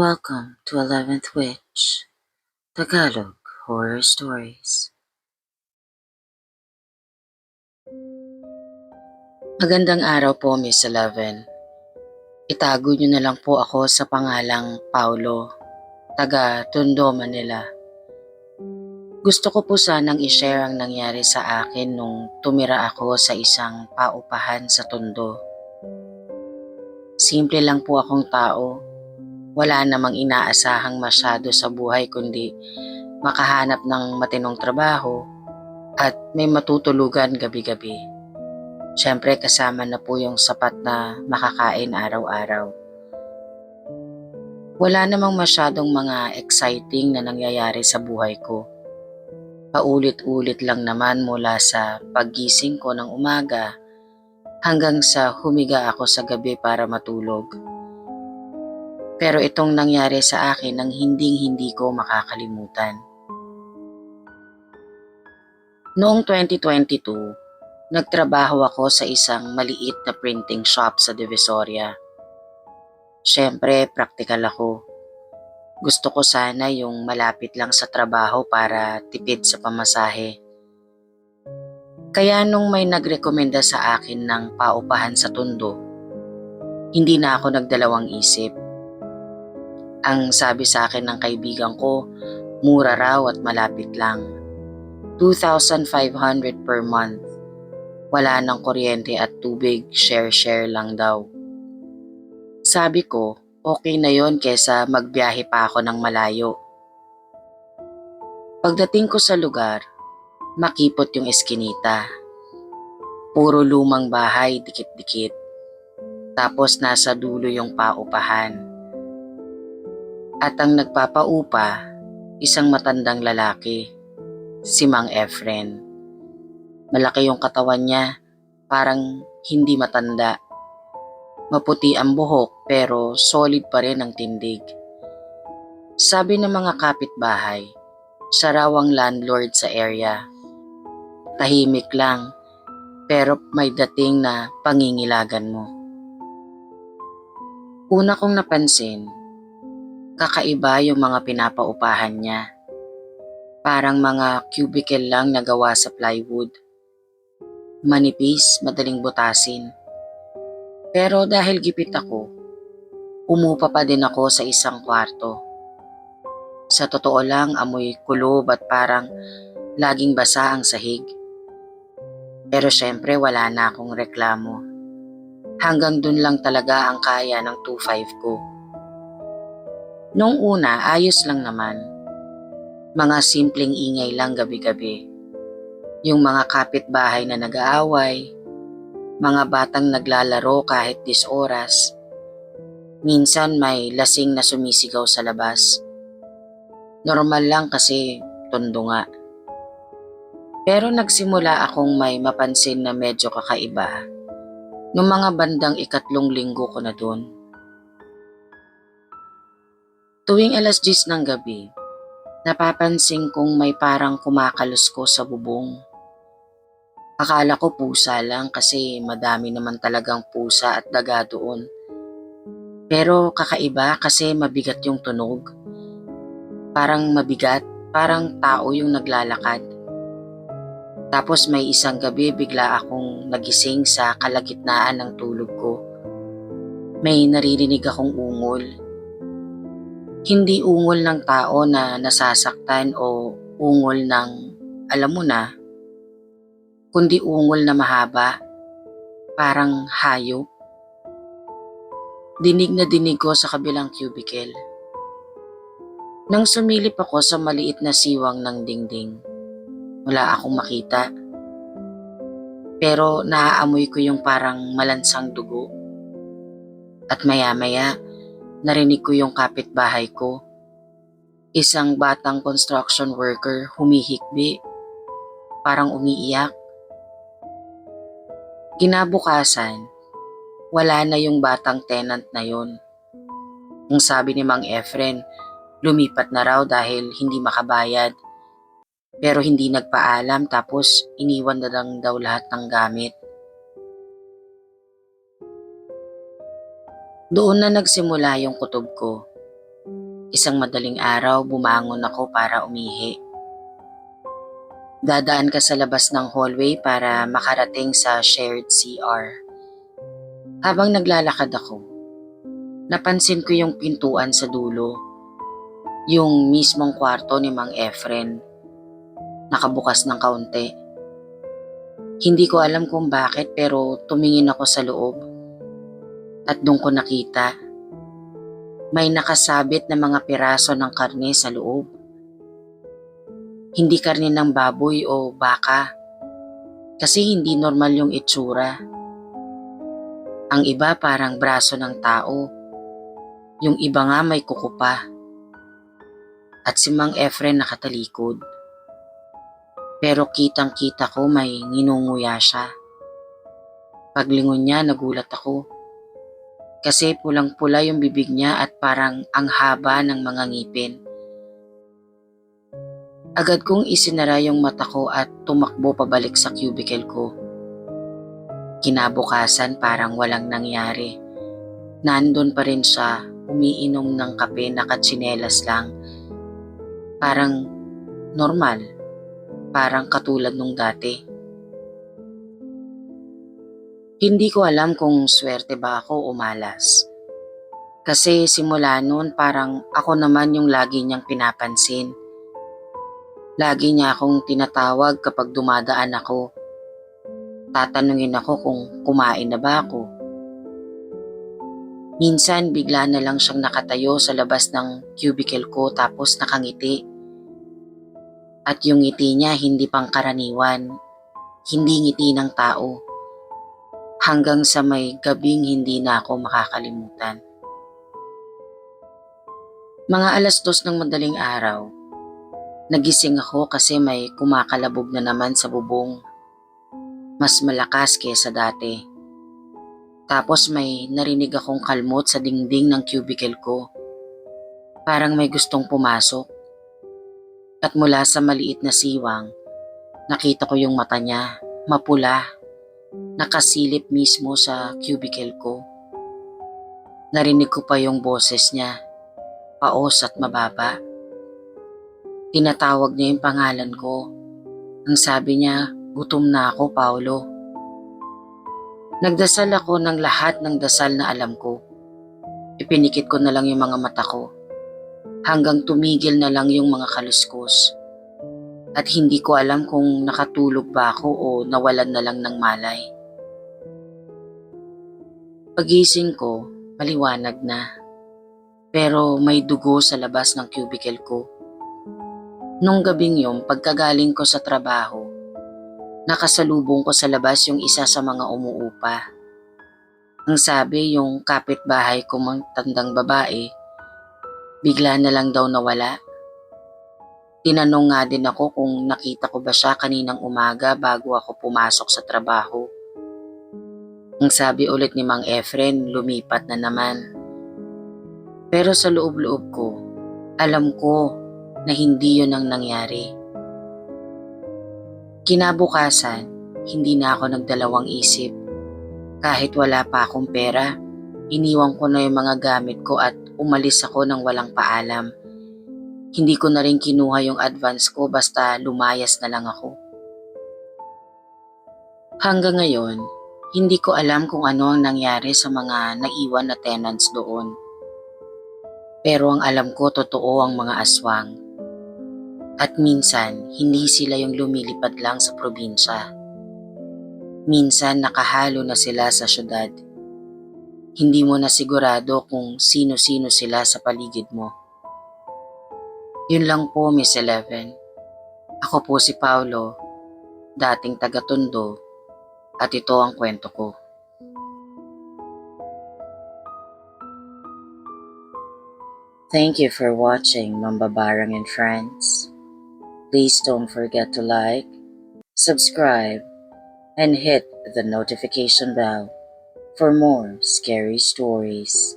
Welcome to 11th Witch, Tagalog Horror Stories. Magandang araw po, Miss 11. Itago niyo na lang po ako sa pangalang Paulo, taga Tondo, Manila. Gusto ko po sanang i-share ang nangyari sa akin nung tumira ako sa isang paupahan sa Tondo. Simple lang po akong tao. Wala namang inaasahang masyado sa buhay kundi makahanap ng matinong trabaho at may matutulugan gabi-gabi. Siyempre kasama na po yung sapat na makakain araw-araw. Wala namang masyadong mga exciting na nangyayari sa buhay ko. Paulit-ulit lang naman mula sa paggising ko ng umaga hanggang sa humiga ako sa gabi para matulog. Pero itong nangyari sa akin ang hindi ko makakalimutan. Noong 2022, nagtrabaho ako sa isang maliit na printing shop sa Divisoria. Siyempre, praktikal ako. Gusto ko sana yung malapit lang sa trabaho para tipid sa pamasahe. Kaya nung may nagrekomenda sa akin ng paupahan sa Tondo, hindi na ako nagdalawang isip. Ang sabi sa akin ng kaibigan ko, mura raw at malapit lang. 2,500 per month. Wala ng kuryente at tubig, share-share lang daw. Sabi ko, okay na yon kesa magbiyahe pa ako ng malayo. Pagdating ko sa lugar, makipot yung eskinita. Puro lumang bahay, dikit-dikit. Tapos nasa dulo yung paupahan. At ang nagpapaupa, isang matandang lalaki, si Mang Efren. Malaki yung katawan niya, parang hindi matanda. Maputi ang buhok pero solid pa rin ang tindig. Sabi ng mga kapitbahay, siya raw ang landlord sa area. Tahimik lang pero may dating na pangingilagan mo. Una kong napansin, kakaiba yung mga pinapaupahan niya. Parang mga cubicle lang na gawa sa plywood. Manipis, madaling butasin. Pero dahil gipit ako, umupa pa din ako sa isang kwarto. Sa totoo lang, amoy kulob at parang laging basa ang sahig. Pero syempre wala na akong reklamo. Hanggang dun lang talaga ang kaya ng 2.5 ko. Nung una, ayos lang naman. Mga simpleng ingay lang gabi-gabi. Yung mga kapitbahay na nag-aaway, mga batang naglalaro kahit 10 oras. Minsan may lasing na sumisigaw sa labas. Normal lang kasi Tondo nga. Pero nagsimula akong may mapansin na medyo kakaiba nung mga bandang 3 linggo ko na dun. Tuwing 10:00 ng gabi, napapansin kong may parang kumakalusko sa bubong. Akala ko pusa lang kasi madami naman talagang pusa at daga doon. Pero kakaiba kasi mabigat yung tunog. Parang mabigat, parang tao yung naglalakad. Tapos may isang gabi bigla akong nagising sa kalagitnaan ng tulog ko. May naririnig akong ungol. Hindi ungol ng tao na nasasaktan o ungol ng alam mo na, kundi ungol na mahaba, parang hayop. Dinig na dinig ko sa kabilang cubicle. Nang sumilip ako sa maliit na siwang ng dingding, wala akong makita. Pero naaamoy ko yung parang malansang dugo. At maya-maya, narinig ko yung kapitbahay ko. Isang batang construction worker humihikbi, parang umiiyak. Kinabukasan, wala na yung batang tenant na yun. Ang sabi ni Mang Efren, lumipat na raw dahil hindi makabayad. Pero hindi nagpaalam tapos iniwan na lang daw lahat ng gamit. Doon na nagsimula yung kutob ko. Isang madaling araw, bumangon ako para umihi. Dadaan ka sa labas ng hallway para makarating sa shared CR. Habang naglalakad ako, napansin ko yung pintuan sa dulo, yung mismong kwarto ni Mang Efren, nakabukas ng kaunti. Hindi ko alam kung bakit pero tumingin ako sa loob at doon ko nakita may nakasabit na mga piraso ng karne sa loob. Hindi karne ng baboy o baka kasi hindi normal yung itsura. Ang iba parang braso ng tao, yung iba nga may kuko pa. At si Mang Efren nakatalikod. Pero kitang-kita ko may nginunguya siya. Paglingon niya nagulat ako. Kasi pulang-pula yung bibig niya at parang ang haba ng mga ngipin. Agad kong isinara yung mata ko at tumakbo pabalik sa cubicle ko. Kinabukasan parang walang nangyari. Nandun pa rin siya, umiinom ng kape, nakatsinelas lang. Parang normal, parang katulad nung dati. Hindi ko alam kung swerte ba ako o malas. Kasi simula noon parang ako naman yung lagi niyang pinapansin. Lagi niya akong tinatawag kapag dumadaan ako. Tatanungin ako kung kumain na ba ako. Minsan bigla na lang siyang nakatayo sa labas ng cubicle ko tapos nakangiti. At yung ngiti niya hindi pangkaraniwan, hindi ngiti ng tao. Hanggang sa may gabing hindi na ako makakalimutan. Mga 2:00 ng madaling araw, nagising ako kasi may kumakalabog na naman sa bubong. Mas malakas kesa dati. Tapos may narinig akong kalmot sa dingding ng cubicle ko. Parang may gustong pumasok. At mula sa maliit na siwang, nakita ko yung mata niya, mapula, nakasilip mismo sa cubicle ko. Narinig ko pa yung boses niya, paos at mababa. Tinatawag niya yung pangalan ko. Ang sabi niya, gutom na ako, Paolo. Nagdasal ako ng lahat ng dasal na alam ko. Ipinikit ko na lang yung mga mata ko. Hanggang tumigil na lang yung mga kaluskos. At hindi ko alam kung nakatulog ba ako o nawalan na lang ng malay. Pagising ko, maliwanag na. Pero may dugo sa labas ng cubicle ko. Nung gabing yun, pagkagaling ko sa trabaho, nakasalubong ko sa labas yung isa sa mga umuupa. Ang sabi yung kapitbahay ko mang tandang babae, bigla na lang daw nawala. Tinanong nga din ako kung nakita ko ba siya kaninang umaga bago ako pumasok sa trabaho. Ang sabi ulit ni Mang Efren, lumipat na naman. Pero sa loob-loob ko, alam ko na hindi yun ang nangyari. Kinabukasan, hindi na ako nagdalawang isip. Kahit wala pa akong pera, iniwan ko na yung mga gamit ko at umalis ako ng walang paalam. Hindi ko na rin kinuha yung advance ko basta lumayas na lang ako. Hanggang ngayon, hindi ko alam kung ano ang nangyari sa mga naiwan na tenants doon. Pero ang alam ko totoo ang mga aswang. At minsan, hindi sila yung lumilipad lang sa probinsya. Minsan nakahalo na sila sa syudad. Hindi mo na sigurado kung sino-sino sila sa paligid mo. Yun lang po, Miss Eleven. Ako po si Paolo, dating taga-Tondo, at ito ang kwento ko. Thank you for watching, Mambabarang and Friends. Please don't forget to like, subscribe, and hit the notification bell for more scary stories.